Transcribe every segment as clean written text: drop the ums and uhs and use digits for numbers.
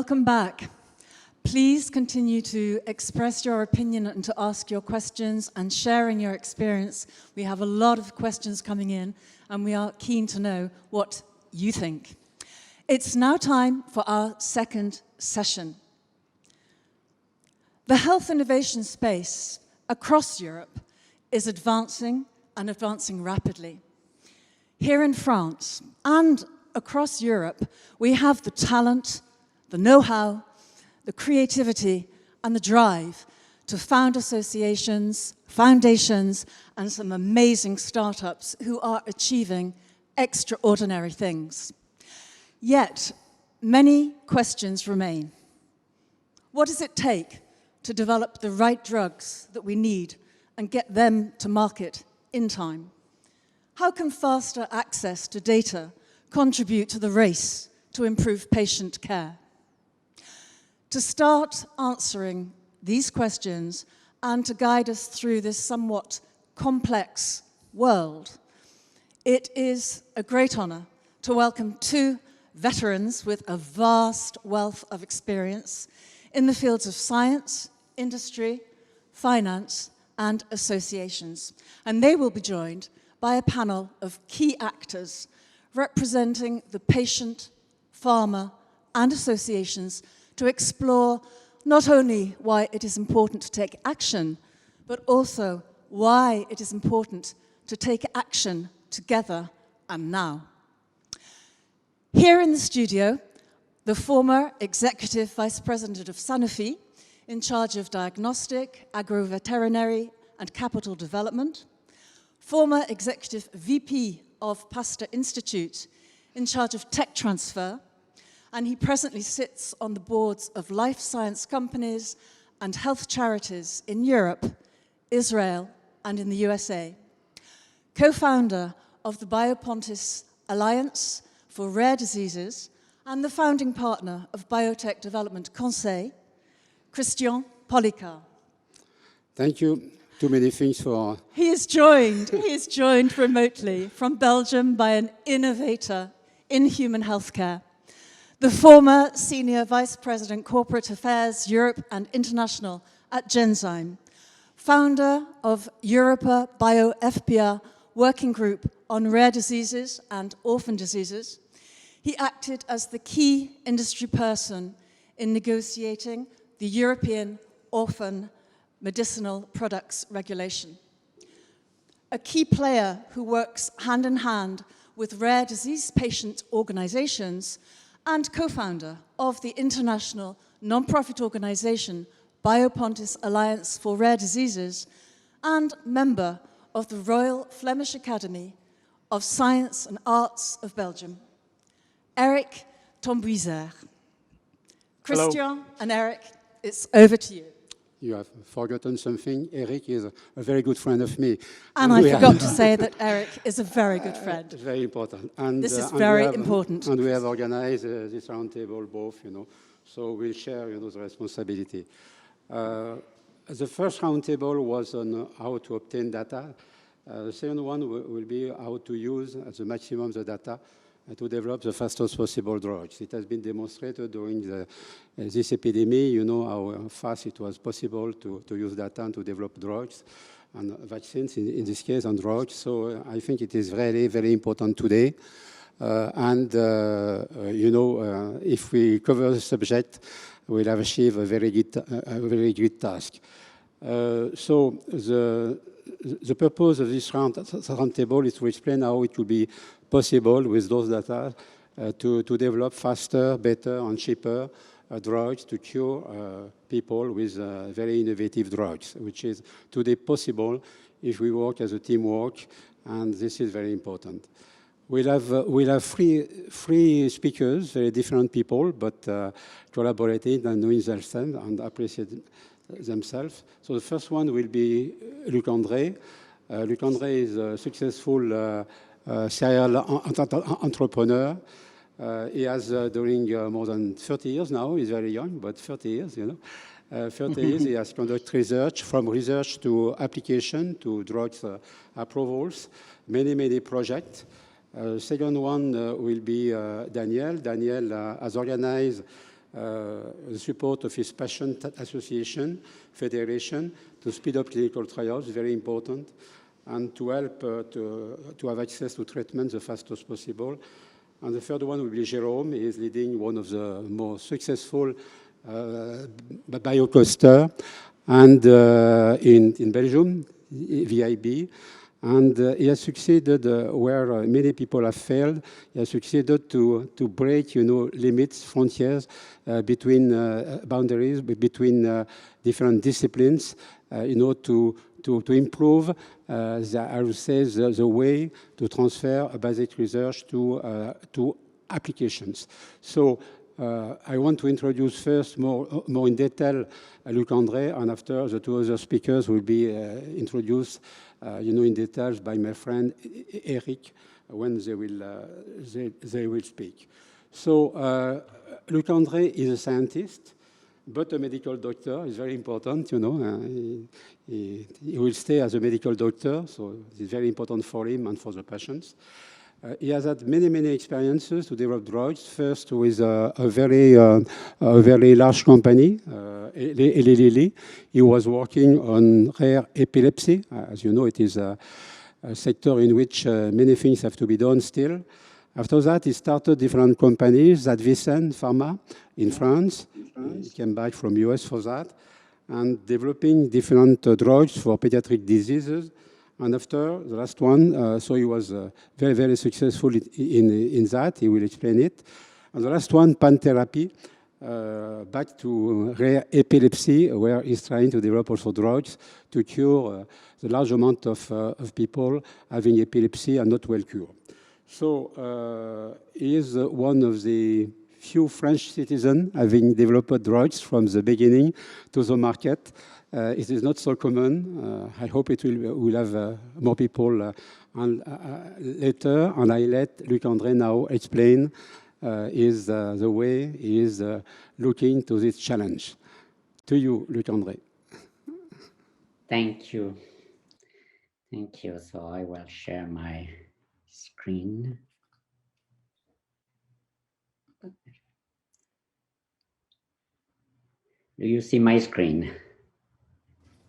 Welcome back. Please continue to express your opinion and to ask your questions and sharing your experience. We have a lot of questions coming in and we are keen to know what you think. It's now time for our second session. The health innovation space across Europe is advancing and advancing rapidly. Here in France and across Europe, we have the talent, the know-how, the creativity and the drive to found associations, foundations, and some amazing startups who are achieving extraordinary things. Yet, many questions remain. What does it take to develop the right drugs that we need and get them to market in time? How can faster access to data contribute to the race to improve patient care? To start answering these questions and to guide us through this somewhat complex world, it is a great honor to welcome two veterans with a vast wealth of experience in the fields of science, industry, finance, and associations. And they will be joined by a panel of key actors representing the patient, farmer, and associations to explore not only why it is important to take action, but also why it is important to take action together and now. Here in the studio, the former Executive Vice President of Sanofi, in charge of diagnostic, agroveterinary, and capital development, former Executive VP of Pasteur Institute, in charge of tech transfer, and he presently sits on the boards of life science companies and health charities in Europe, Israel, and in the USA. Co-founder of the Biopontis Alliance for Rare Diseases and the founding partner of Biotech Development Conseil, Christian Policar. Thank you. Too many things for... He is joined remotely from Belgium by an innovator in human healthcare. The former Senior Vice President Corporate Affairs, Europe and International at Genzyme, founder of Europa Bio-FPR Working Group on Rare Diseases and Orphan Diseases. He acted as the key industry person in negotiating the European Orphan Medicinal Products Regulation. A key player who works hand in hand with rare disease patient organizations and co-founder of the international non-profit organization Biopontis Alliance for Rare Diseases and member of the Royal Flemish Academy of Science and Arts of Belgium, Eric Tombuizer. Christian and Eric, it's over to you. You have forgotten something. Eric is a very good friend of me. And I forgot to say that Eric is a very good friend. Very important. And, this is very important. And we have organized this roundtable both, so we'll share, the responsibility. The first roundtable was on how to obtain data. The second one will be how to use at the maximum the data to develop the fastest possible drugs. It has been demonstrated during this epidemic, how fast it was possible to use data and to develop drugs and vaccines, in this case, and drugs. So I think it is very, very important today. If we cover the subject, we'll have achieved a very good task. So the purpose of this roundtable is to explain how it will be possible with those data to develop faster, better, and cheaper drugs to cure people with very innovative drugs, which is today possible if we work as a teamwork, and this is very important. We'll have three speakers, very different people, but collaborating and knowing themselves and appreciating themselves. So the first one will be Luc André. Luc André is a successful serial entrepreneur. He has, during more than 30 years now, he's very young, but 30 years, 30 years, he has conducted research, from research to application to drugs approvals, many projects. Second one will be Daniel. Daniel has organized the support of his patient association, federation, to speed up clinical trials, very important, and to help to have access to treatment the fastest possible. And the third one will be Jérôme. He is leading one of the more successful biocluster and in Belgium, VIB. And he has succeeded where many people have failed. He has succeeded to break, limits, frontiers between boundaries, between different disciplines, to improve, I would say, the way to transfer basic research to applications. So I want to introduce first more in detail Luc-André, and after the two other speakers will be introduced in details by my friend Eric when they will speak. So Luc-André is a scientist, but a medical doctor. Is very important, he will stay as a medical doctor, so it's very important for him and for the patients. He has had many experiences to develop drugs. First with a very large company, Eli Lilly. He was working on rare epilepsy. As you know, it is a sector in which many things have to be done still. After that, he started different companies, Advicen Pharma in France. He came back from US for that, and developing different drugs for pediatric diseases. And after the last one, so he was very successful in that. He will explain it. And the last one, Pan Therapy, back to rare epilepsy, where he's trying to develop also drugs to cure the large amount of people having epilepsy and not well cured. So he is one of the few French citizens having developed drugs from the beginning to the market. It is not so common. I hope it will have more people later, and I let Luc-André now explain the way he is looking to this challenge. To you, Luc-André. Thank you. Thank you. So I will share my screen. Do you see my screen?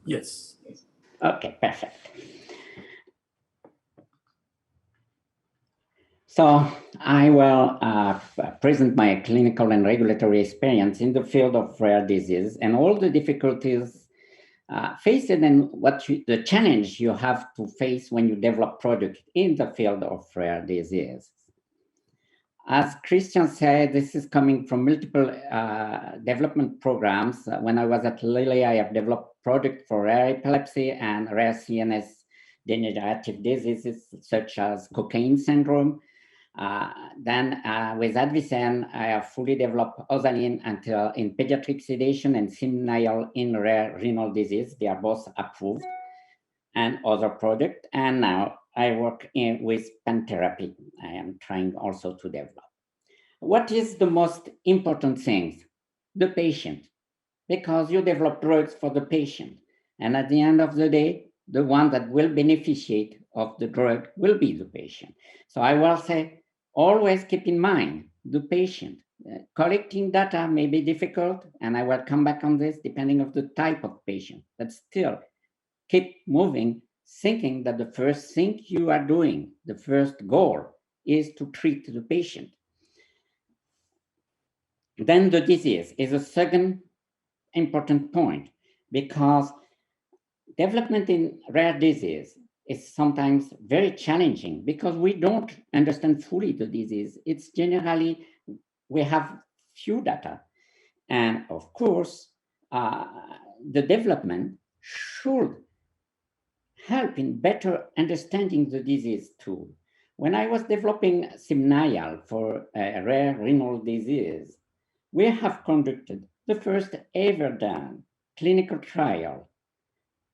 Yes. Okay, perfect. So I will present my clinical and regulatory experience in the field of rare disease and all the difficulties faced and the challenge you have to face when you develop products in the field of rare disease. As Christian said, this is coming from multiple development programs. When I was at Lilly, I have developed products for rare epilepsy and rare CNS degenerative diseases such as cocaine syndrome. Then with Advicen, I have fully developed Ozaline until in pediatric sedation and Simnial in rare renal disease. They are both approved, and other products. And now I work with Pan Therapy. I am trying also to develop. What is the most important thing? The patient, because you develop drugs for the patient. And at the end of the day, the one that will beneficiate of the drug will be the patient. So I will say, always keep in mind the patient. Collecting data may be difficult, and I will come back on this depending on the type of patient, but still keep moving, thinking that the first thing you are doing, the first goal, is to treat the patient. Then the disease is a second important point, because development in rare disease is sometimes very challenging because we don't understand fully the disease. It's generally, we have few data. And of course, the development should help in better understanding the disease too. When I was developing Simnial for a rare renal disease, we have conducted the first ever done clinical trial,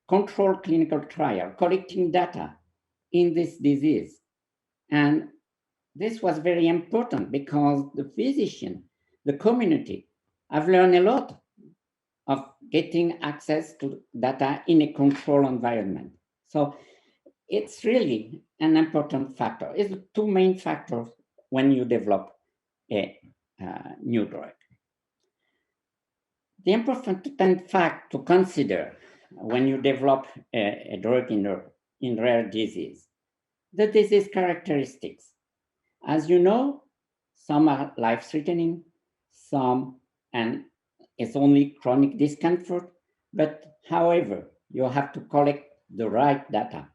controlled clinical trial, collecting data in this disease. And this was very important because the physician, the community, have learned a lot of getting access to data in a controlled environment. So it's really an important factor. It's the two main factors when you develop a new drug. The important fact to consider when you develop a drug in rare disease, the disease characteristics. As you know, some are life-threatening, some, and it's only chronic discomfort, but however, you have to collect the right data.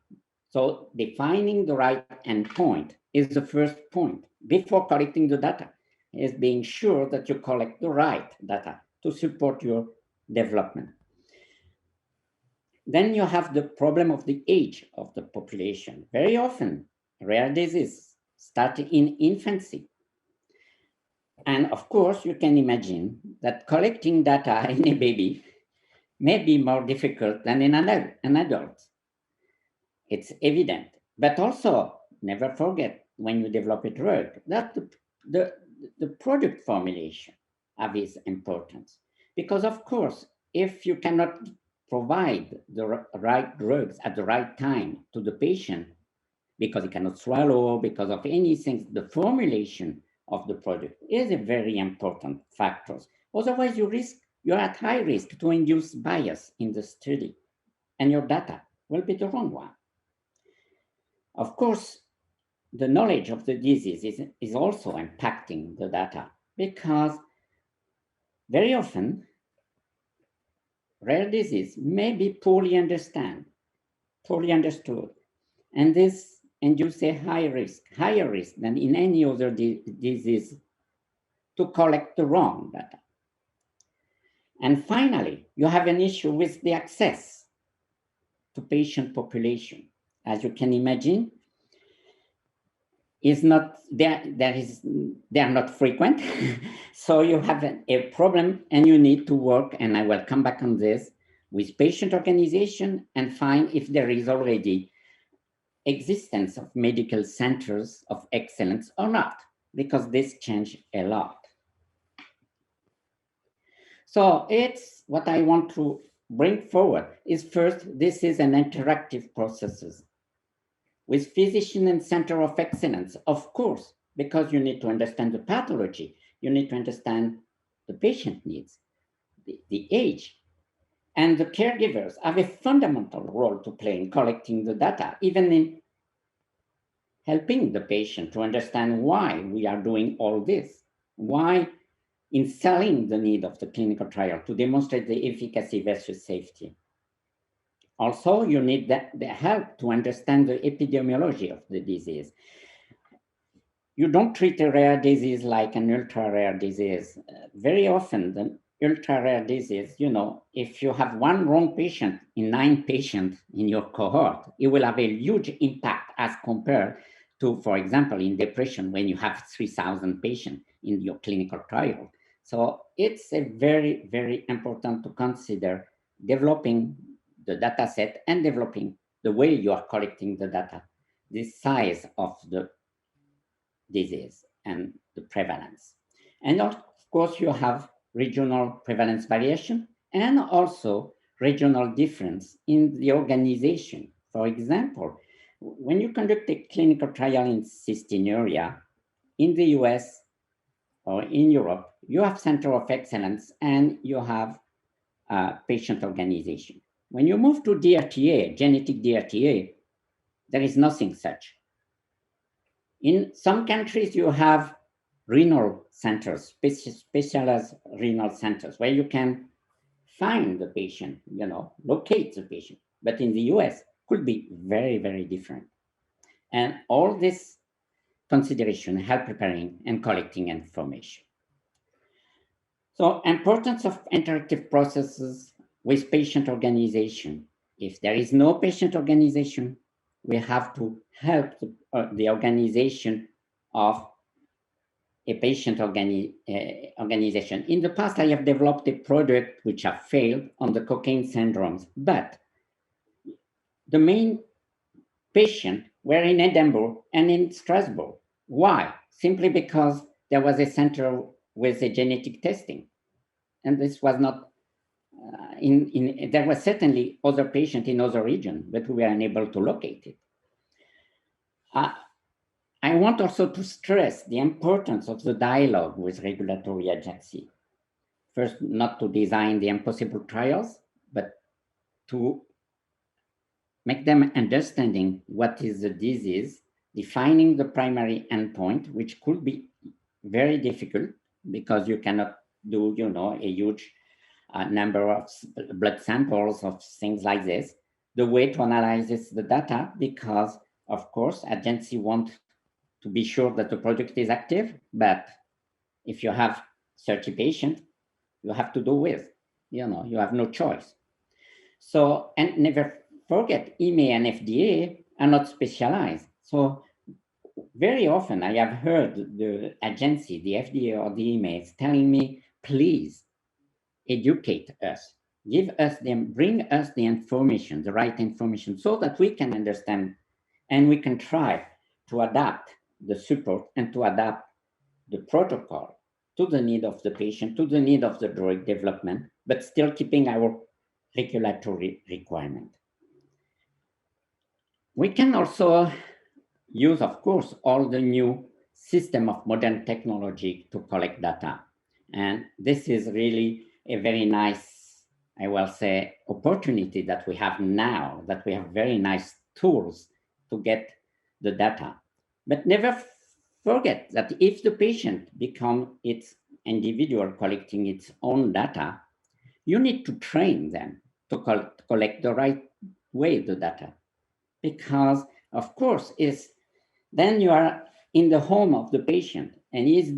So defining the right endpoint is the first point. Before collecting the data, is being sure that you collect the right data to support your development. Then you have the problem of the age of the population. Very often, rare disease start in infancy. And of course, you can imagine that collecting data in a baby may be more difficult than in an adult. It's evident. But also, never forget, when you develop a drug, that the product formulation have its importance. Because of course, if you cannot provide the right drugs at the right time to the patient, because he cannot swallow, because of anything, the formulation of the product is a very important factor. Otherwise, you're at high risk to induce bias in the study, and your data will be the wrong one. Of course, the knowledge of the disease is also impacting the data, because very often rare disease may be poorly understood, and this induces a higher risk than in any other disease to collect the wrong data. And finally, you have an issue with the access to patient population. As you can imagine, they are not frequent. So you have a problem, and you need to work, and I will come back on this, with patient organization and find if there is already existence of medical centers of excellence or not, because this changed a lot. So it's what I want to bring forward is first, this is an interactive processes with physician and center of excellence, of course, because you need to understand the pathology, you need to understand the patient needs, the age, and the caregivers have a fundamental role to play in collecting the data, even in helping the patient to understand why we are doing all this, why in selling the need of the clinical trial to demonstrate the efficacy versus safety. Also, you need the help to understand the epidemiology of the disease. You don't treat a rare disease like an ultra-rare disease. Very often, the ultra-rare disease, if you have one wrong patient in 9 patients in your cohort, it will have a huge impact as compared to, for example, in depression, when you have 3,000 patients in your clinical trial. So it's a very, very important to consider developing the data set and developing the way you are collecting the data, the size of the disease and the prevalence. And of course, you have regional prevalence variation and also regional difference in the organization. For example, when you conduct a clinical trial in cystinuria in the US or in Europe, you have center of excellence and you have patient organization. When you move to DRTA, genetic DRTA, there is nothing such. In some countries, you have renal centers, specialized renal centers, where you can find the patient, locate the patient. But in the US, could be very, very different. And all this consideration help preparing and collecting information. So, importance of interactive processes with patient organization. If there is no patient organization, we have to help the organization of a patient organization. In the past, I have developed a product which have failed on the cocaine syndromes, but the main patient were in Edinburgh and in Strasbourg. Why? Simply because there was a center with a genetic testing. And this was not, there were certainly other patients in other regions, but we were unable to locate it. I want also to stress the importance of the dialogue with regulatory agency. first, not to design the impossible trials, but to make them understanding what is the disease, defining the primary endpoint, which could be very difficult because you cannot do, a huge number of blood samples of things like this. The way to analyze the data, because of course, agency want to be sure that the product is active, but if you have 30 patients, you have to do with, you have no choice. So, and never forget, EMA and FDA are not specialized. So very often I have heard the agency, the FDA or the EMA telling me, please educate us, bring us the information, the right information, so that we can understand and we can try to adapt the support and to adapt the protocol to the need of the patient, to the need of the drug development, but still keeping our regulatory requirement. We can also use, of course, all the new system of modern technology to collect data. And this is really a very nice, I will say, opportunity that we have now, that we have very nice tools to get the data. But never forget that if the patient becomes its individual collecting its own data, you need to train them to collect the right way the data. Because, of course, then you are in the home of the patient and he is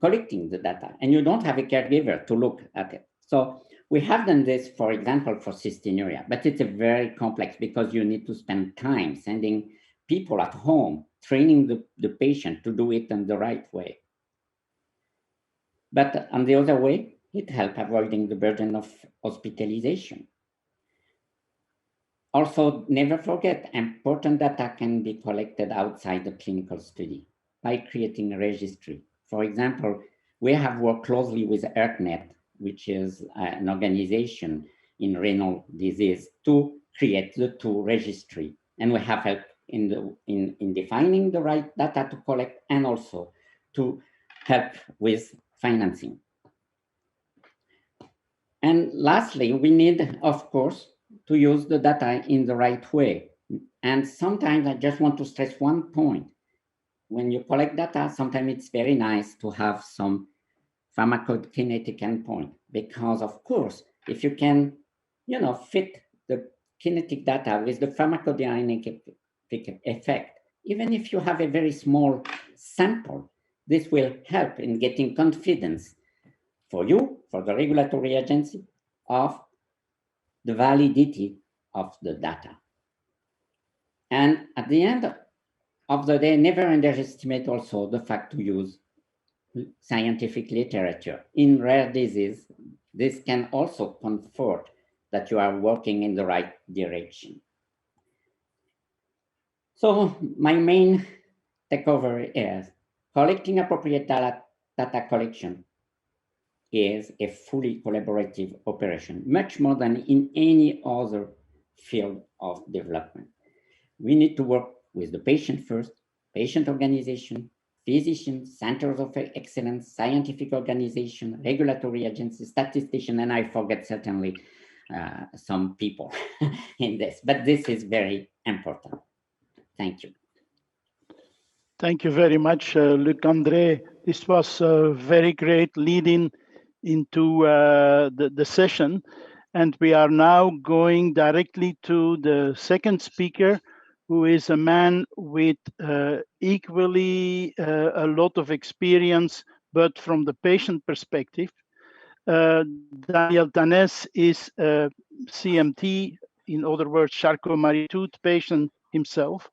collecting the data, and you don't have a caregiver to look at it. So we have done this, for example, for cystinuria, but it's a very complex because you need to spend time sending people at home, training the patient to do it in the right way. But on the other way, it helps avoiding the burden of hospitalization. Also, never forget, important data can be collected outside the clinical study by creating a registry. For example, we have worked closely with EarthNet, which is an organization in renal disease, to create the two registry. And we have helped in defining the right data to collect and also to help with financing. And lastly, we need, of course, to use the data in the right way. And sometimes I just want to stress one point. When you collect data, sometimes it's very nice to have some pharmacokinetic endpoint, because of course, if you can, fit the kinetic data with the pharmacodynamic effect, even if you have a very small sample, this will help in getting confidence for you, for the regulatory agency, of the validity of the data. And at the end of the day, never underestimate also the fact to use scientific literature. In rare disease, this can also comfort that you are working in the right direction. So my main takeover is collecting appropriate data collection is a fully collaborative operation, much more than in any other field of development. We need to work with the patient first, patient organization, physicians, centers of excellence, scientific organization, regulatory agencies, statistician, and I forget certainly some people in this, but this is very important. Thank you. Thank you very much, Luc-André. This was a very great lead-in into the session. And we are now going directly to the second speaker, who is a man with equally a lot of experience, but from the patient perspective. Daniel Tanès is a CMT, in other words, Charcot-Marie-Tooth patient himself.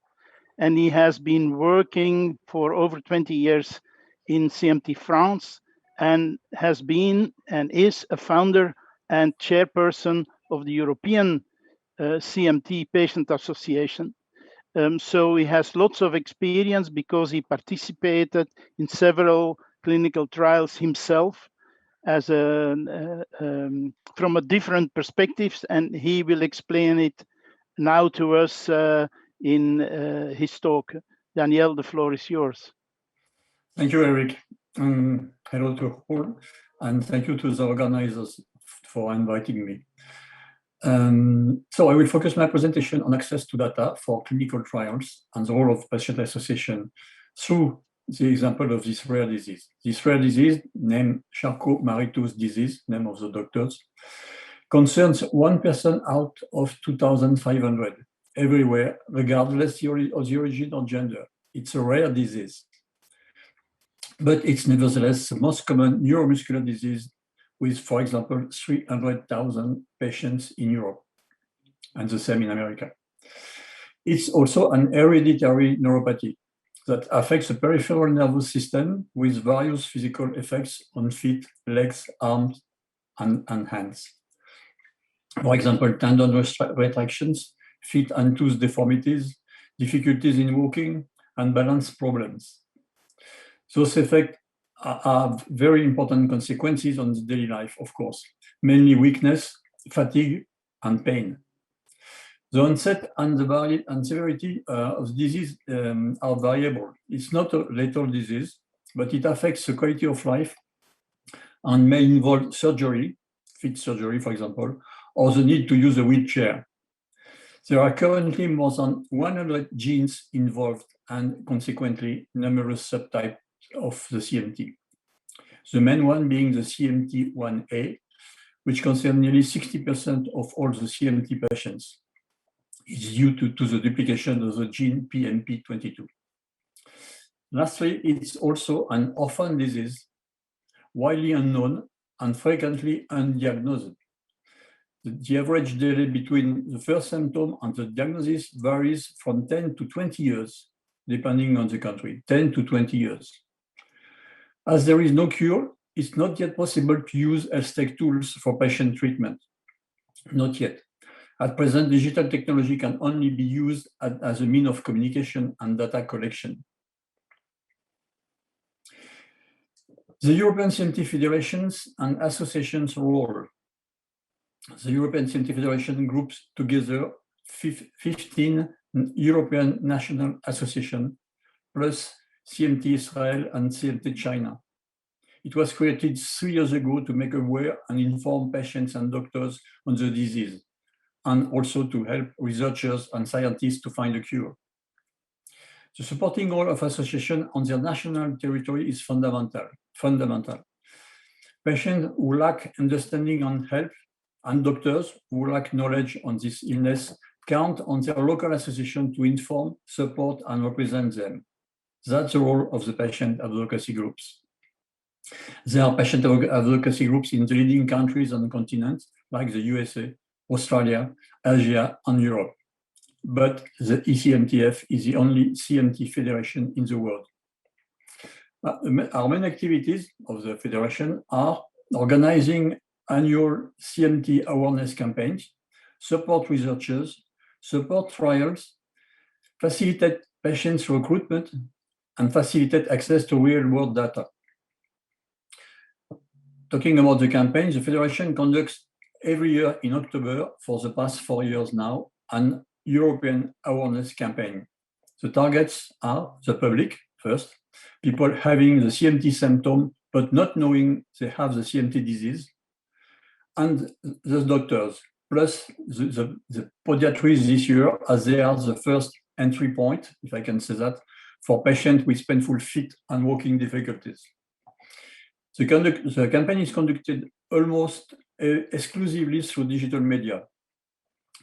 And he has been working for over 20 years in CMT France, and has been and is a founder and chairperson of the European CMT Patient Association. So he has lots of experience because he participated in several clinical trials himself as from a different perspectives, and he will explain it now to us in his talk. Daniel, the floor is yours. Thank you, Eric. And hello to all. and thank you to the organizers for inviting me. So I will focus my presentation on access to data for clinical trials and the role of patient association through the example of this rare disease. This rare disease, named Charcot-Marie-Tooth disease, name of the doctors, concerns 1 person out of 2,500 everywhere, regardless of the origin or gender. It's a rare disease, but it's nevertheless the most common neuromuscular disease with, for example, 300,000 patients in Europe, and the same in America. It's also an hereditary neuropathy that affects the peripheral nervous system with various physical effects on feet, legs, arms, and hands. For example, tendon retractions, feet and tooth deformities, difficulties in walking, and balance problems. Those effects have very important consequences on the daily life, of course, mainly weakness, fatigue, and pain. The onset and the severity of the disease are variable. It's not a lethal disease, but it affects the quality of life and may involve surgery, feet surgery, for example, or the need to use a wheelchair. There are currently more than 100 genes involved and consequently numerous subtypes of the CMT. The main one being the CMT1A, which concerns nearly 60% of all the CMT patients. It's due to the duplication of the gene PMP22. Lastly, it's also an orphan disease, widely unknown and frequently undiagnosed. The average delay between the first symptom and the diagnosis varies from 10 to 20 years, depending on the country, 10 to 20 years. As there is no cure, it's not yet possible to use health tech tools for patient treatment. Not yet. At present, digital technology can only be used as a means of communication and data collection. The European CMT Federations and Associations role. The European CMT Federation groups together 15 European national associations, plus CMT Israel and CMT China. It was created 3 years ago to make aware and inform patients and doctors on the disease, and also to help researchers and scientists to find a cure. The supporting role of association on their national territory is fundamental. Patients who lack understanding on health and doctors who lack knowledge on this illness count on their local association to inform, support, and represent them. That's the role of the patient advocacy groups. There are patient advocacy groups in the leading countries and continents, like the USA, Australia, Asia, and Europe. But the ECMTF is the only CMT federation in the world. Our main activities of the federation are organizing annual CMT awareness campaigns, support researchers, support trials, facilitate patients' recruitment, and facilitate access to real-world data. Talking about the campaigns, the Federation conducts every year in October for the past 4 years now an European awareness campaign. The targets are the public, first, people having the CMT symptom but not knowing they have the CMT disease, and the doctors, plus the podiatrists this year, as they are the first entry point, if I can say that, for patients with painful feet and walking difficulties. The campaign is conducted almost exclusively through digital media.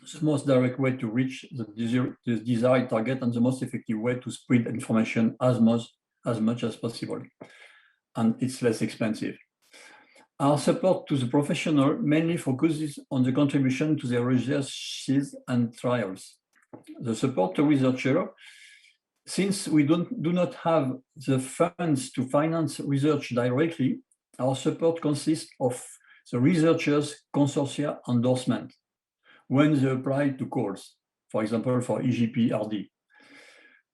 It's the most direct way to reach the desired target and the most effective way to spread information as much as possible. And it's less expensive. Our support to the professional mainly focuses on the contribution to their researches and trials. The support to researcher, since we do not have the funds to finance research directly, our support consists of the researchers' consortia endorsement when they apply to calls, for example, for EGP-RD.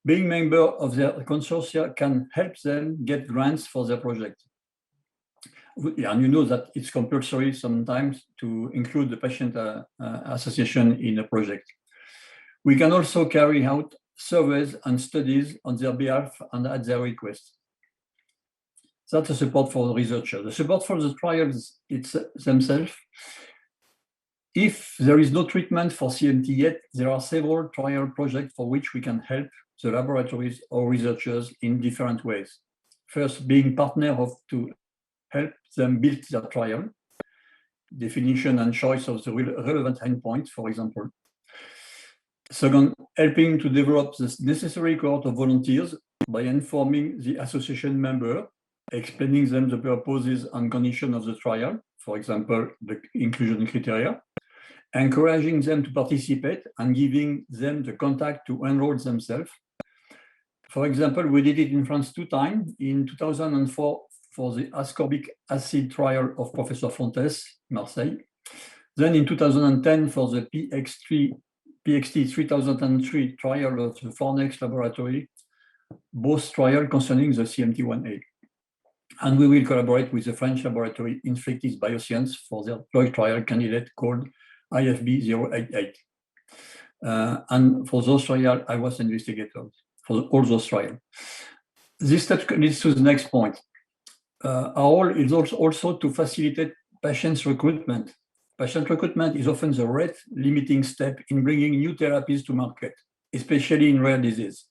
Being member of their consortia can help them get grants for their project. And you know that it's compulsory sometimes to include the patient association in a project. We can also carry out surveys and studies on their behalf and at their request. That's the support for the researcher. The support for the trials themselves. If there is no treatment for CMT yet, there are several trial projects for which we can help the laboratories or researchers in different ways. First, being partner to help them build their trial, definition and choice of the relevant endpoints, for example. Second, helping to develop the necessary cohort of volunteers by informing the association member, explaining them the purposes and conditions of the trial, for example, the inclusion criteria, encouraging them to participate and giving them the contact to enroll themselves. For example, we did it in France 2 times, in 2004 for the ascorbic acid trial of Professor Fontes, Marseille. Then in 2010 for the PXT 3003 trial of the Fornex laboratory, both trials concerning the CMT1A. And we will collaborate with the French laboratory Inflectis Bioscience for their drug trial candidate called IFB 088. And for those trials, I was investigator for all those trials. This step leads to the next point. Our role is also to facilitate patients' recruitment. Patient recruitment is often the rate-limiting step in bringing new therapies to market, especially in rare disease.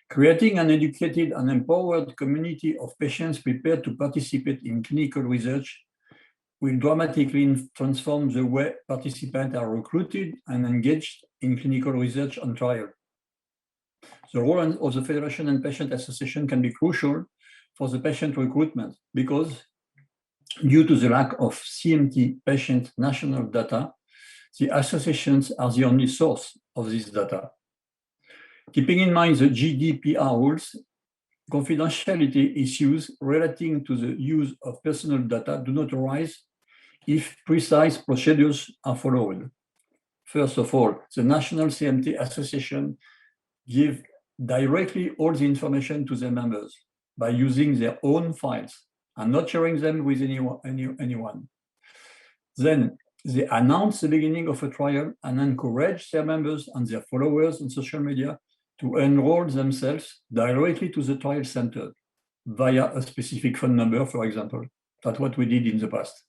Creating an educated and empowered community of patients prepared to participate in clinical research will dramatically transform the way participants are recruited and engaged in clinical research and trial. The role of the Federation and Patient Association can be crucial for the patient recruitment because due to the lack of CMT patient national data, the associations are the only source of this data. Keeping in mind the GDPR rules, confidentiality issues relating to the use of personal data do not arise if precise procedures are followed. First of all, the National CMT Association gives directly all the information to their members by using their own files and not sharing them with anyone. Then they announce the beginning of a trial and encourage their members and their followers on social media to enroll themselves directly to the trial center via a specific phone number, for example. That's what we did in the past.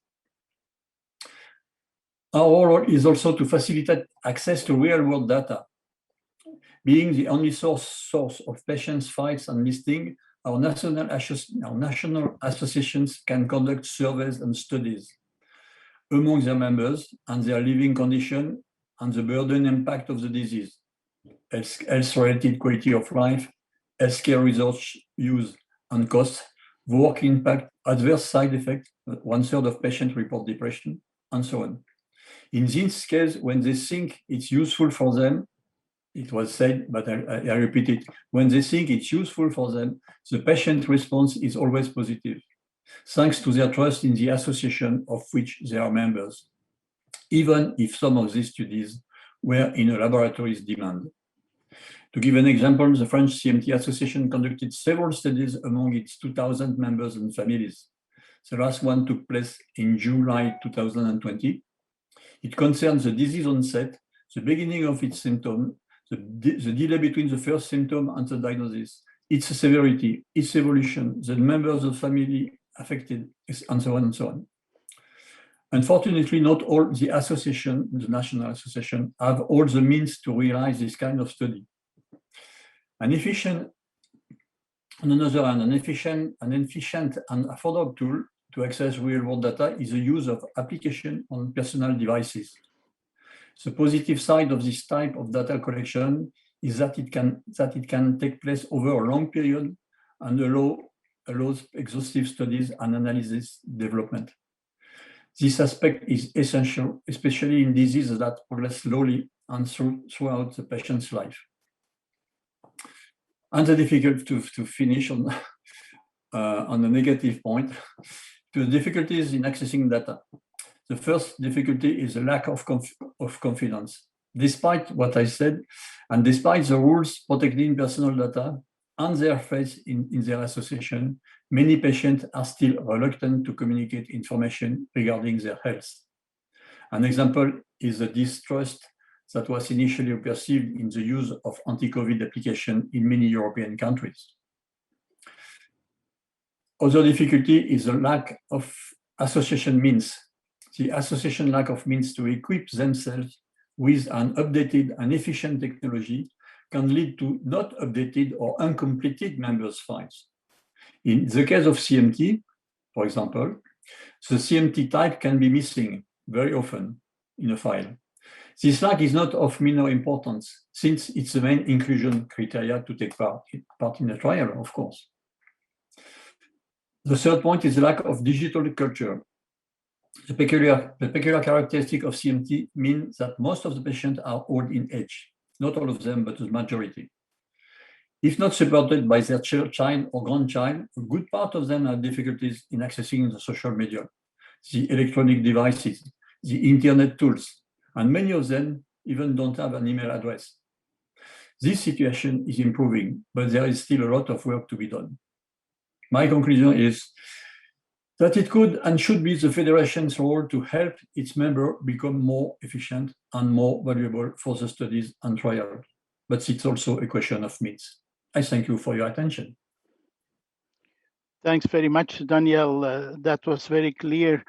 Our role is also to facilitate access to real-world data. Being the only source of patients' files and listing, our national associations can conduct surveys and studies among their members and their living condition and the burden impact of the disease, health-related quality of life, healthcare resource use and costs, work impact, adverse side effects, 1/3 of patients report depression, and so on. In this case, when they think it's useful for them, it was said, but I repeat it, when they think it's useful for them, the patient response is always positive, thanks to their trust in the association of which they are members, even if some of these studies were in a laboratory's demand. To give an example, the French CMT Association conducted several studies among its 2,000 members and families. The last one took place in July 2020. It concerns the disease onset, the beginning of its symptoms, the delay between the first symptom and the diagnosis, its severity, its evolution, the members of the family affected, and so on and so on. Unfortunately, not all the association, the National Association, have all the means to realize this kind of study. On another hand, an efficient and affordable tool to access real-world data is the use of application on personal devices. The positive side of this type of data collection is that it can take place over a long period and allows exhaustive studies and analysis development. This aspect is essential, especially in diseases that progress slowly and throughout the patient's life. And the difficulty to finish on the negative point, the difficulties in accessing data. The first difficulty is a lack of confidence. Despite what I said, and despite the rules protecting personal data and their faith in their association, many patients are still reluctant to communicate information regarding their health. An example is the distrust that was initially perceived in the use of anti-COVID application in many European countries. Other difficulty is the lack of association means. The association lack of means to equip themselves with an updated and efficient technology can lead to not updated or uncompleted members files. In the case of CMT, for example, the CMT type can be missing very often in a file. This lack is not of minor importance, since it's the main inclusion criteria to take part in a trial, of course. The third point is the lack of digital culture. The peculiar characteristic of CMT means that most of the patients are old in age. Not all of them, but the majority. If not supported by their child or grandchild, a good part of them have difficulties in accessing the social media, the electronic devices, the internet tools, and many of them even don't have an email address. This situation is improving, but there is still a lot of work to be done. My conclusion is that it could and should be the Federation's role to help its members become more efficient and more valuable for the studies and trials. But it's also a question of means. I thank you for your attention. Thanks very much, Daniel. That was very clear.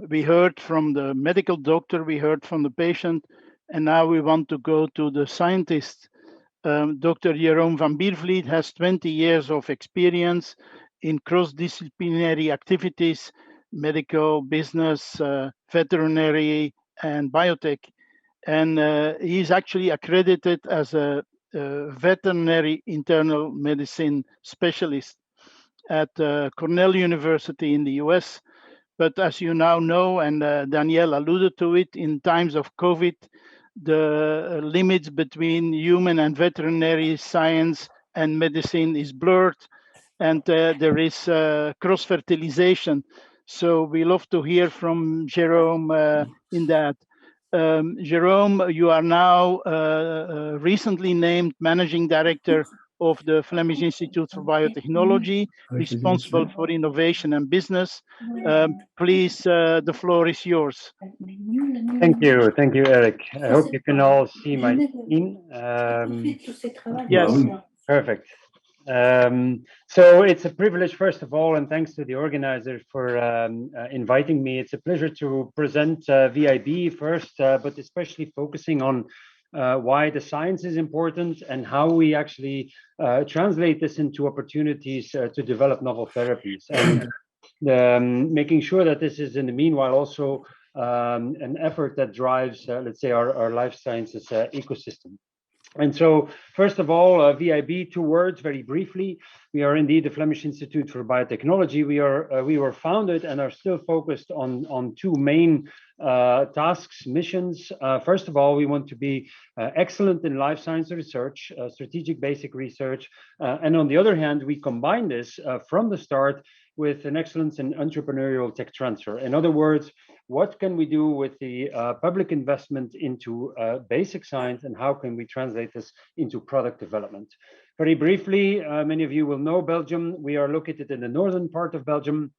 We heard from the medical doctor, we heard from the patient, and now we want to go to the scientist. Dr. Jeroen van Biervliet has 20 years of experience in cross-disciplinary activities, medical, business, veterinary, and biotech. And he's actually accredited as a veterinary internal medicine specialist at Cornell University in the US. But as you now know, and Danielle alluded to it, in times of COVID, the limits between human and veterinary science and medicine is blurred, and there is cross-fertilization. So we love to hear from Jerome in that. Jerome, you are now recently named Managing Director of the Flemish Institute for Biotechnology, responsible for innovation and business. Please, the floor is yours. Thank you, Eric. I hope you can all see my screen. Yes. Perfect. So it's a privilege, first of all, and thanks to the organizers for inviting me. It's a pleasure to present VIB first, but especially focusing on why the science is important and how we actually translate this into opportunities to develop novel therapies, and making sure that this is in the meanwhile also an effort that drives, let's say, our life sciences ecosystem. And so, first of all, VIB, 2 words, very briefly. We are indeed the Flemish Institute for Biotechnology. We were founded and are still focused on 2 main tasks, missions. First of all, we want to be excellent in life science research, strategic basic research. And on the other hand, we combine this from the start with an excellence in entrepreneurial tech transfer. In other words, what can we do with the public investment into basic science, and how can we translate this into product development? Very briefly, many of you will know Belgium. We are located in the northern part of Belgium,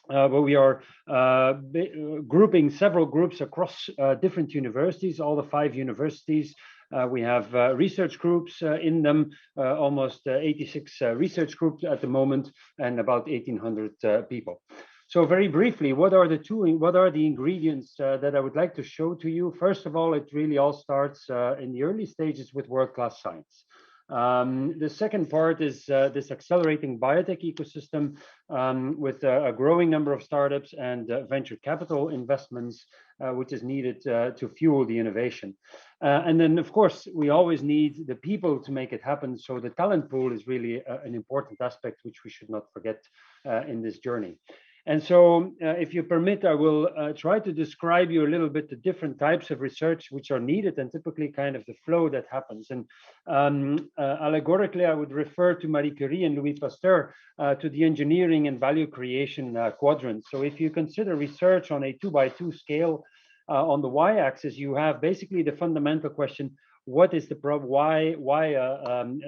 but we are grouping several groups across different universities, all the 5 universities. We have research groups in them, almost 86 research groups at the moment, and about 1,800 people. So very briefly, what are the ingredients that I would like to show to you? First of all, it really all starts in the early stages with world-class science. The second part is this accelerating biotech ecosystem with a growing number of startups and venture capital investments, which is needed to fuel the innovation. And then, of course, we always need the people to make it happen. So the talent pool is really an important aspect, which we should not forget in this journey. And so, if you permit, I will try to describe you a little bit the different types of research which are needed, and typically kind of the flow that happens. And allegorically, I would refer to Marie Curie and Louis Pasteur to the engineering and value creation quadrant. So if you consider research on a 2x2 scale, on the y-axis, you have basically the fundamental question: what is the problem? Why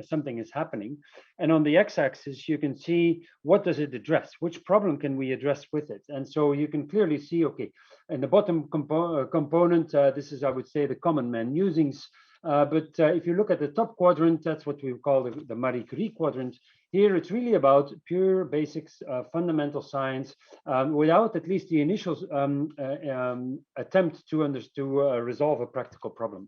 something is happening? And on the x-axis, you can see what does it address? Which problem can we address with it? And so you can clearly see, okay, in the bottom component, this is, I would say, the common man musings. But if you look at the top quadrant, that's what we call the Marie Curie quadrant. Here, it's really about pure basics, fundamental science, without at least the initial attempt to resolve a practical problem.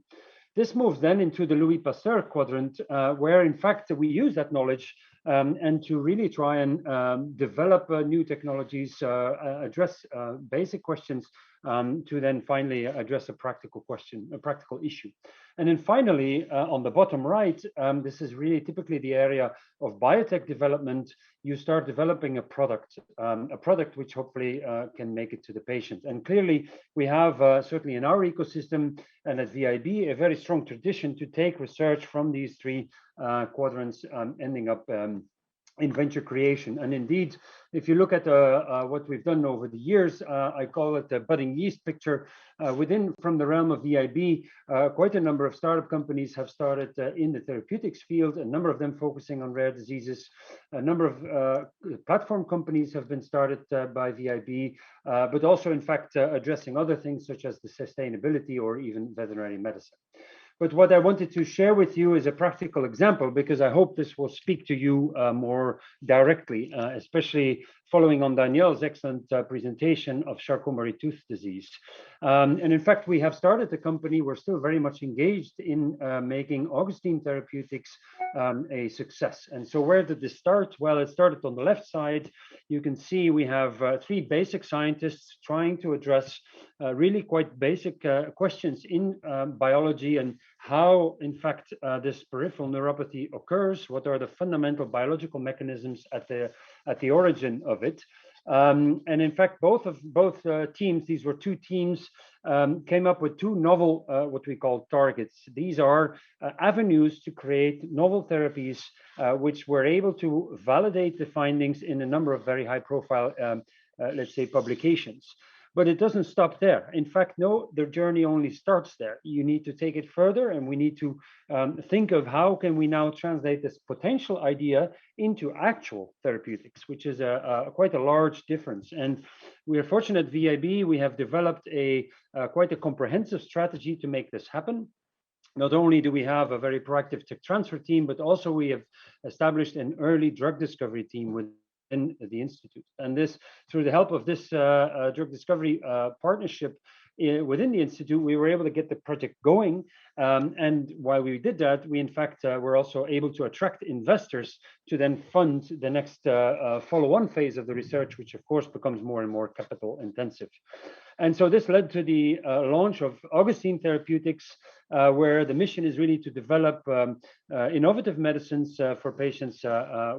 This moves then into the Louis Pasteur quadrant, where in fact we use that knowledge and to really try and develop new technologies, address basic questions, to then finally address a practical question, a practical issue. And then finally, on the bottom right, this is really typically the area of biotech development. You start developing a product which hopefully can make it to the patient. And clearly, we have certainly in our ecosystem and at VIB a very strong tradition to take research from these three quadrants, ending up in venture creation. And indeed, if you look at what we've done over the years, I call it the budding yeast picture. From the realm of VIB, quite a number of startup companies have started in the therapeutics field, a number of them focusing on rare diseases. A number of platform companies have been started by VIB, but also in fact addressing other things such as the sustainability or even veterinary medicine. But what I wanted to share with you is a practical example, because I hope this will speak to you more directly, especially following on Danielle's excellent presentation of Charcot-Marie Tooth disease. And in fact, we have started the company. We're still very much engaged in making Augustine Therapeutics a success. And so where did this start? Well, it started on the left side. You can see we have three basic scientists trying to address really quite basic questions in biology and how, in fact, this peripheral neuropathy occurs. What are the fundamental biological mechanisms at the origin of it? And in fact, both teams, these were two teams, came up with two novel, what we call targets. These are avenues to create novel therapies, which were able to validate the findings in a number of very high-profile, let's say, publications. But it doesn't stop there. In fact, no, the journey only starts there. You need to take it further, and we need to think of how can we now translate this potential idea into actual therapeutics, which is quite a large difference. And we are fortunate at VIB, we have developed quite a comprehensive strategy to make this happen. Not only do we have a very proactive tech transfer team, but also we have established an early drug discovery team in the Institute. And this, through the help of this drug discovery partnership within the Institute, we were able to get the project going. And while we did that, we in fact were also able to attract investors to then fund the next follow-on phase of the research, which of course becomes more and more capital intensive. And so this led to the launch of Augustine Therapeutics, where the mission is really to develop innovative medicines for patients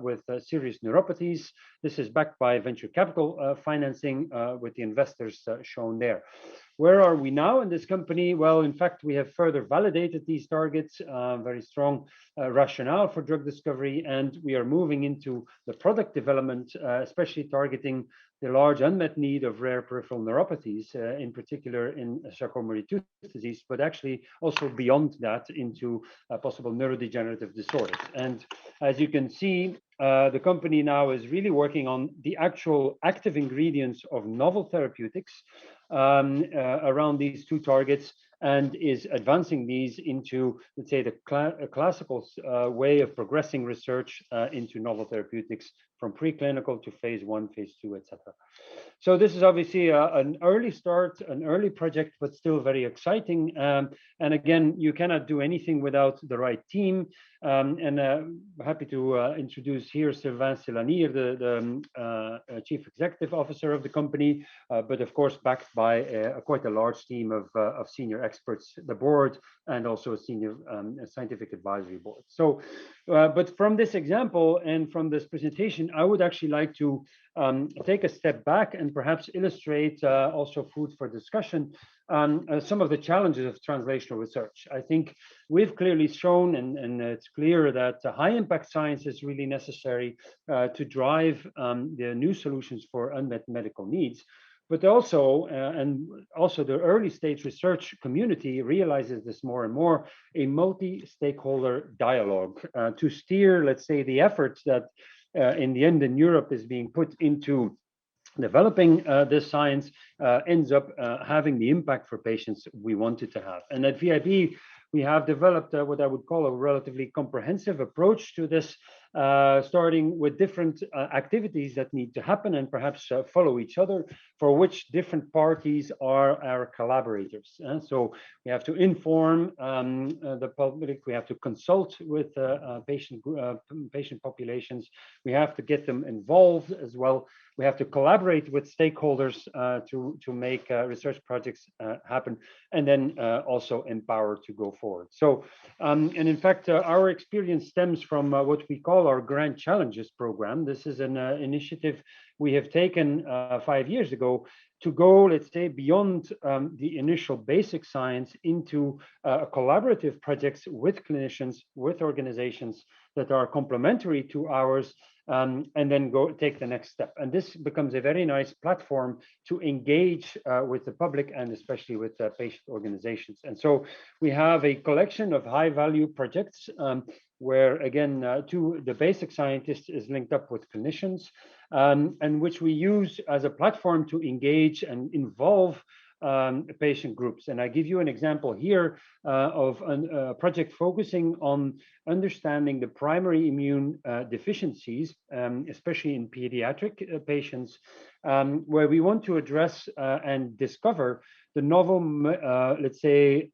with serious neuropathies. This is backed by venture capital financing with the investors shown there. Where are we now in this company? Well, in fact, we have further validated these targets, very strong rationale for drug discovery, and we are moving into the product development, especially targeting the large unmet need of rare peripheral neuropathies, in particular in Charcot-Marie Tooth disease, but actually also beyond that into possible neurodegenerative disorders. And as you can see, the company now is really working on the actual active ingredients of novel therapeutics around these two targets, and is advancing these into, let's say, the classical way of progressing research into novel therapeutics from preclinical to phase 1, phase 2, etc. So this is obviously an early start, an early project, but still very exciting. And again, you cannot do anything without the right team. And happy to introduce here Sylvain Selanir, the Chief Executive Officer of the company, but of course backed by quite a large team of senior experts, the board, and also a senior scientific advisory board. So, but from this example and from this presentation, I would actually like to take a step back and perhaps illustrate also food for discussion some of the challenges of translational research. I think we've clearly shown, and it's clear that high impact science is really necessary to drive the new solutions for unmet medical needs. But also, and also the early stage research community realizes this more and more, a multi-stakeholder dialogue to steer, let's say, the efforts that in the end in Europe is being put into developing this science ends up having the impact for patients we wanted to have. And at VIB, we have developed what I would call a relatively comprehensive approach to this starting with different activities that need to happen and perhaps follow each other, for which different parties are our collaborators. And so we have to inform the public, we have to consult with patient populations, we have to get them involved as well. We have to collaborate with stakeholders to make research projects happen, and then also empower to go forward. So, and in fact, our experience stems from what we call our Grand Challenges program. This is an initiative we have taken 5 years ago to go, let's say, beyond the initial basic science into collaborative projects with clinicians, with organizations that are complementary to ours, and then go take the next step. And this becomes a very nice platform to engage with the public and especially with patient organizations. And so we have a collection of high value projects where, again, the basic scientist is linked up with clinicians, and which we use as a platform to engage and involve patient groups. And I give you an example here of a project focusing on understanding the primary immune deficiencies, especially in pediatric patients, where we want to address and discover the novel, let's say,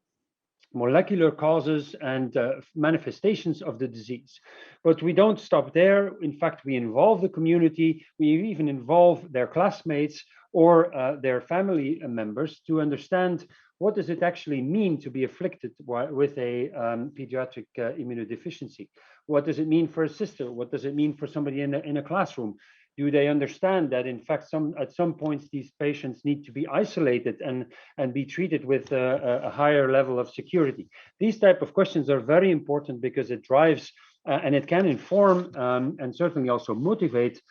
molecular causes and manifestations of the disease. But we don't stop there. In fact, we involve the community. We even involve their classmates or their family members to understand what does it actually mean to be afflicted with a pediatric immunodeficiency. What does it mean for a sister? What does it mean for somebody in a classroom? Do they understand that, in fact, at some points these patients need to be isolated and be treated with a higher level of security? These type of questions are very important because it drives and it can inform and certainly also motivate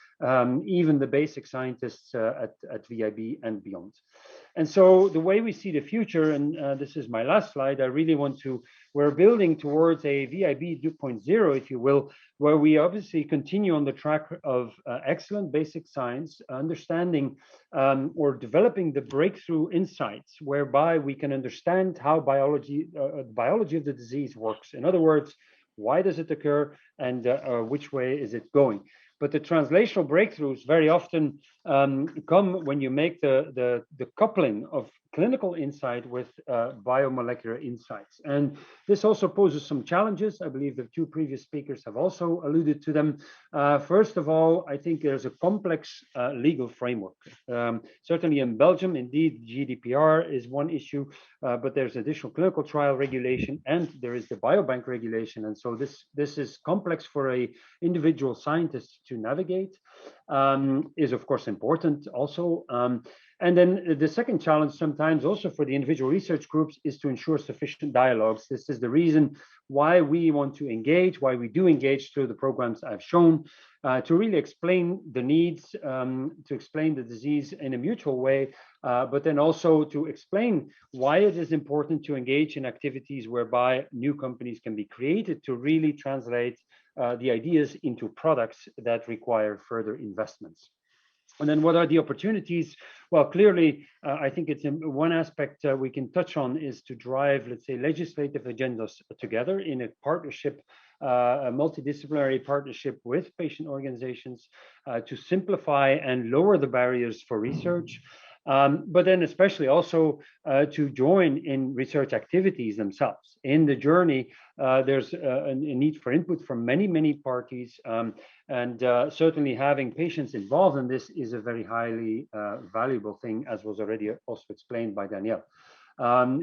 even the basic scientists at VIB and beyond. And so the way we see the future, and this is my last slide, I really want to, we're building towards a VIB 2.0, if you will, where we obviously continue on the track of excellent basic science, understanding or developing the breakthrough insights whereby we can understand how biology of the disease works. In other words, why does it occur and which way is it going? But the translational breakthroughs very often come when you make the coupling of clinical insight with biomolecular insights. And this also poses some challenges. I believe the two previous speakers have also alluded to them. First of all, I think there's a complex legal framework. Certainly in Belgium, indeed, GDPR is one issue, but there's additional clinical trial regulation and there is the biobank regulation. And so this is complex for a individual scientist to navigate, is of course important also. And then the second challenge sometimes also for the individual research groups is to ensure sufficient dialogues. This is the reason why we want to engage, why we do engage through the programs I've shown, to really explain the needs, to explain the disease in a mutual way, but then also to explain why it is important to engage in activities whereby new companies can be created to really translate the ideas into products that require further investments. And then what are the opportunities? Well, clearly, I think it's one aspect we can touch on is to drive, let's say, legislative agendas together in a partnership, a multidisciplinary partnership with patient organizations to simplify and lower the barriers for research. But then especially also to join in research activities themselves. In the journey, there's a need for input from many parties, and certainly having patients involved in this is a very highly valuable thing, as was already also explained by Danielle.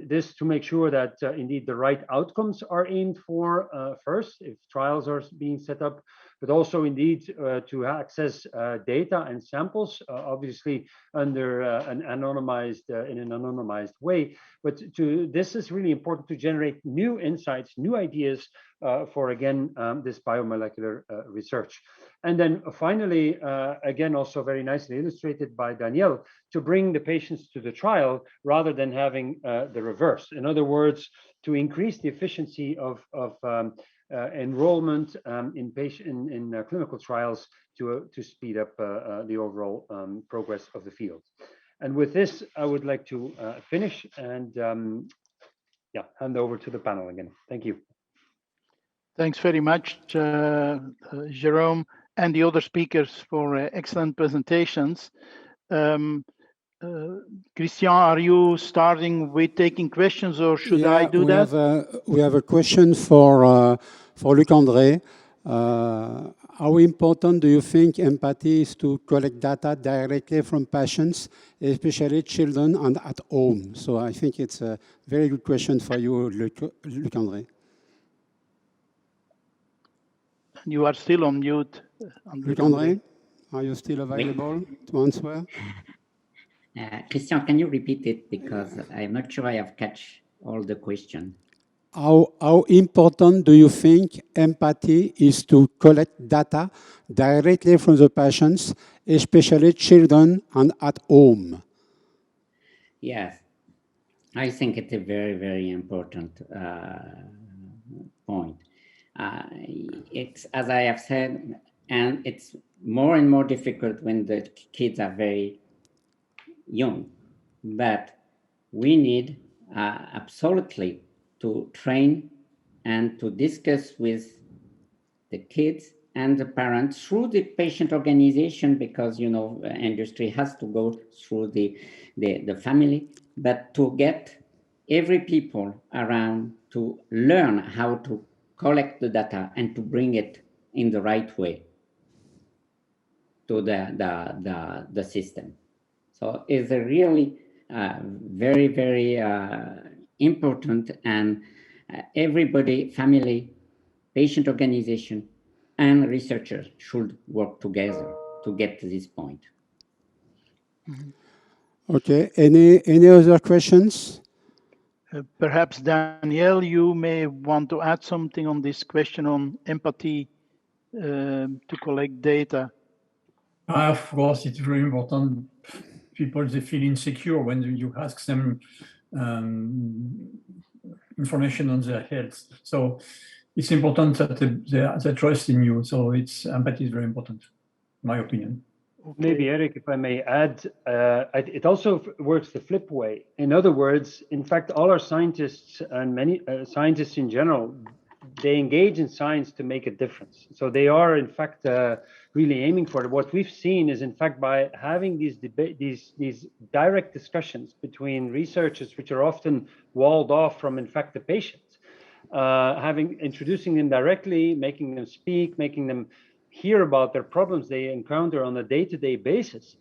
This to make sure that indeed the right outcomes are aimed for first, if trials are being set up, but also indeed to access data and samples, obviously under in an anonymized way. But this is really important to generate new insights, new ideas for, again, this biomolecular research. And then finally, again, also very nicely illustrated by Danielle, to bring the patients to the trial rather than having the reverse. In other words, to increase the efficiency of enrollment in clinical trials to speed up the overall progress of the field. And with this, I would like to finish and hand over to the panel again. Thank you. Thanks very much, Jerome, and the other speakers for excellent presentations. Christian, are you starting with taking questions, or should I do that? We have a question for Luc-André. How important do you think empathy is to collect data directly from patients, especially children and at home? So I think it's a very good question for you, Luc-André. You are still on mute. Luc-André, are you still available to answer? Christian, can you repeat it, because I'm not sure I have catch all the question. How important do you think empathy is to collect data directly from the patients, especially children and at home? Yes, I think it's a very, very important point. It's, as I have said, and it's more and more difficult when the kids are very young, but we need absolutely to train and to discuss with the kids and the parents through the patient organization, because, you know, industry has to go through the family, but to get every people around to learn how to collect the data and to bring it in the right way to the system. So it's a really very, very important, and everybody, family, patient organization, and researchers should work together to get to this point. Okay, any other questions? Perhaps, Danielle, you may want to add something on this question on empathy to collect data. Of course, it's very important. People, they feel insecure when you ask them information on their health. So it's important that they trust in you. So empathy is very important, in my opinion. Okay. Maybe, Eric, if I may add, it also works the flip way. In other words, in fact, all our scientists and many scientists in general, they engage in science to make a difference. So they are, in fact, really aiming for it. What we've seen is, in fact, by having these direct discussions between researchers, which are often walled off from, in fact, the patients, introducing them directly, making them speak, making them hear about their problems they encounter on a day-to-day basis,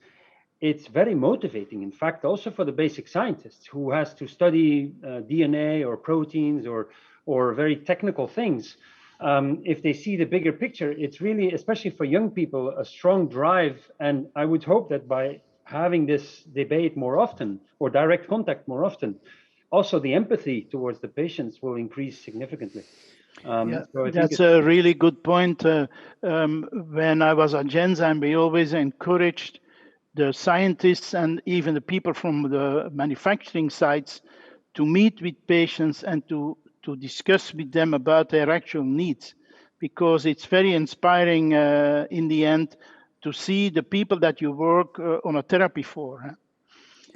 it's very motivating, in fact, also for the basic scientist who has to study DNA or proteins or very technical things. If they see the bigger picture, it's really, especially for young people, a strong drive. And I would hope that by having this debate more often, or direct contact more often, also the empathy towards the patients will increase significantly. Yeah, so that's a really good point. When I was at Genzyme, we always encouraged the scientists and even the people from the manufacturing sites to meet with patients and to discuss with them about their actual needs, because it's very inspiring in the end to see the people that you work on a therapy for.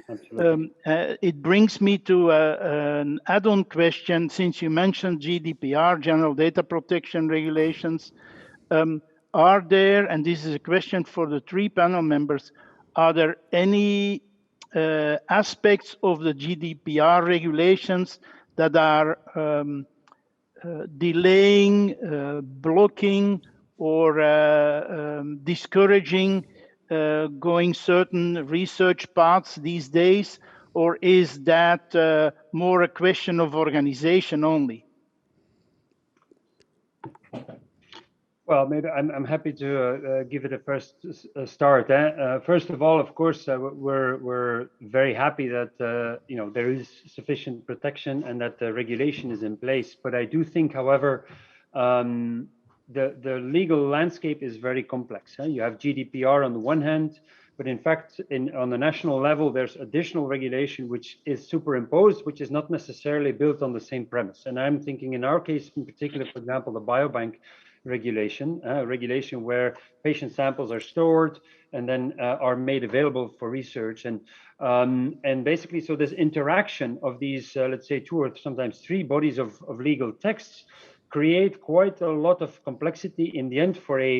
It brings me to an add-on question. Since you mentioned GDPR, General Data Protection Regulations, are there, and this is a question for the three panel members, are there any aspects of the GDPR regulations that are delaying, blocking, or discouraging going certain research paths these days, or is that more a question of organization only? Well, maybe I'm happy to give it a first start. First of all, of course, we're very happy that you know, there is sufficient protection and that the regulation is in place. But I do think, however, the legal landscape is very complex. You have GDPR on the one hand, but in fact, on the national level, there's additional regulation which is superimposed, which is not necessarily built on the same premise. And I'm thinking in our case, in particular, for example, the biobank regulation where patient samples are stored and then are made available for research, and basically, so this interaction of these let's say 2 or sometimes 3 bodies of legal texts create quite a lot of complexity in the end for a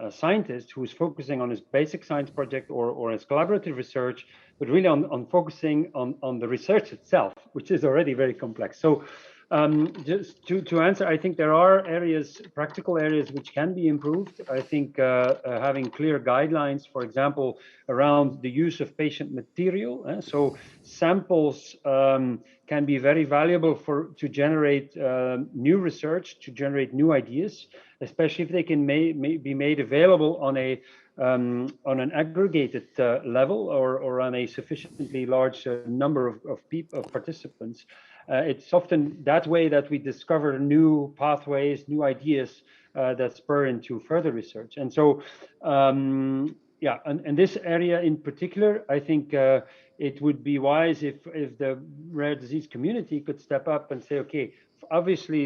scientist who's focusing on his basic science project or his collaborative research, but really on focusing on the research itself, which is already very complex. So just to answer, I think there are areas, practical areas, which can be improved. I think having clear guidelines, for example, around the use of patient material. So samples can be very valuable to generate new research, to generate new ideas, especially if they can be made available on an aggregated level or on a sufficiently large number of participants. It's often that way that we discover new pathways, new ideas that spur into further research. And so, yeah, and this area in particular, I think it would be wise if the rare disease community could step up and say, okay, obviously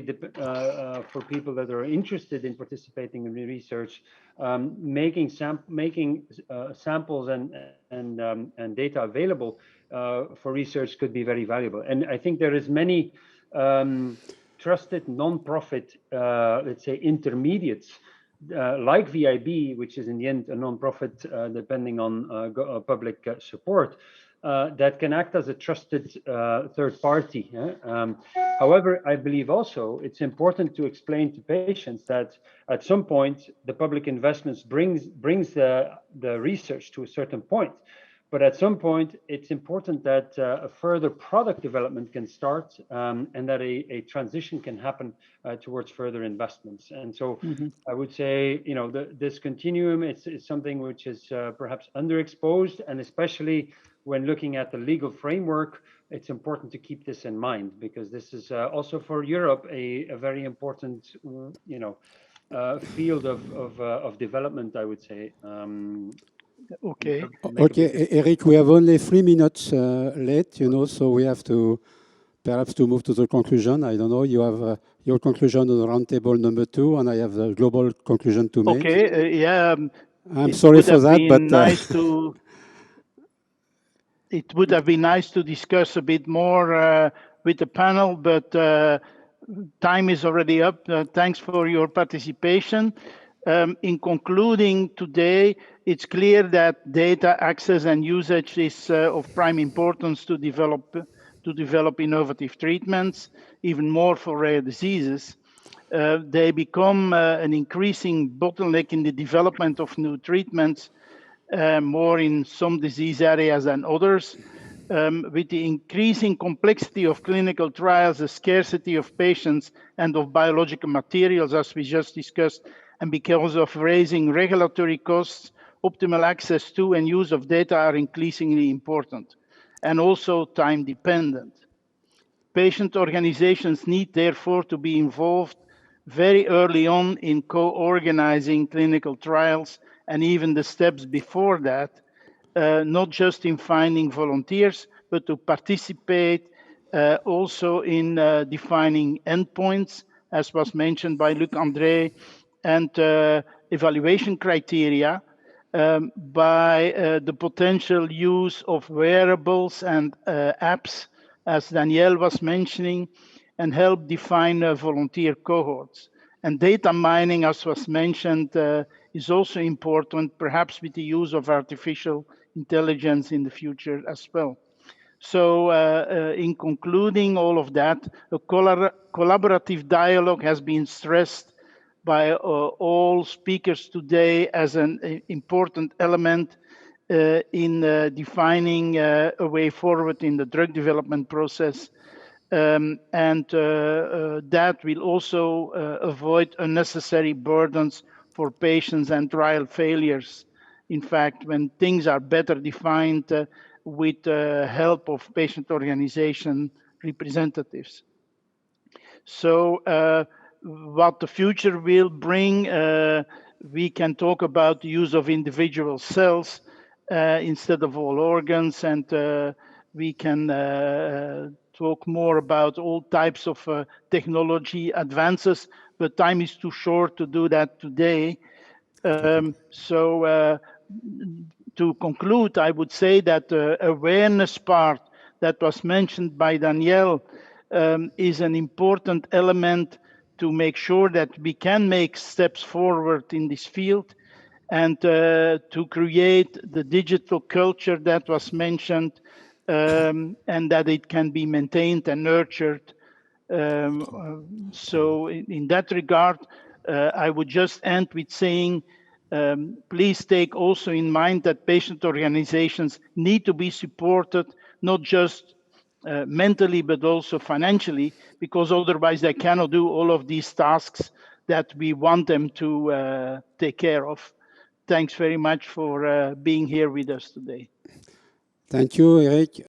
for people that are interested in participating in research, making samples and data available for research could be very valuable. And I think there is many trusted non-profit, let's say, intermediates like VIB, which is in the end a non-profit depending on public support, that can act as a trusted third party. However, I believe also it's important to explain to patients that at some point the public investments brings the research to a certain point. But at some point, it's important that a further product development can start and that a transition can happen towards further investments. And so I would say, you know, this continuum is something which is perhaps underexposed, and especially when looking at the legal framework, it's important to keep this in mind, because this is also for Europe a very important, you know, field of development, I would say. Okay. Okay, Eric, we have only 3 minutes left, you know, so we have to perhaps to move to the conclusion. I don't know, you have your conclusion on the roundtable number 2, and I have the global conclusion to make. Okay, yeah. I'm sorry for that, but it would have been nice to discuss a bit more with the panel, but time is already up. Thanks for your participation. In concluding today, it's clear that data access and usage is of prime importance to develop innovative treatments, even more for rare diseases. They become an increasing bottleneck in the development of new treatments, more in some disease areas than others. With the increasing complexity of clinical trials, the scarcity of patients and of biological materials, as we just discussed, and because of raising regulatory costs, optimal access to and use of data are increasingly important, and also time dependent. Patient organizations need therefore to be involved very early on in co-organizing clinical trials, and even the steps before that, not just in finding volunteers, but to participate also in defining endpoints, as was mentioned by Luc-André, and evaluation criteria by the potential use of wearables and apps, as Danielle was mentioning, and help define volunteer cohorts. And data mining, as was mentioned, is also important, perhaps with the use of artificial intelligence in the future as well. So in concluding all of that, a collaborative dialogue has been stressed by all speakers today as an important element in defining a way forward in the drug development process. And that will also avoid unnecessary burdens for patients and trial failures. In fact, when things are better defined with the help of patient organization representatives. So what the future will bring, we can talk about the use of individual cells instead of all organs, and we can talk more about all types of technology advances, but time is too short to do that today. So to conclude, I would say that the awareness part that was mentioned by Danielle is an important element to make sure that we can make steps forward in this field, and to create the digital culture that was mentioned, and that it can be maintained and nurtured. So in that regard, I would just end with saying, please take also in mind that patient organizations need to be supported, not just mentally, but also financially, because otherwise they cannot do all of these tasks that we want them to take care of. Thanks very much for being here with us today. Thank you, Eric.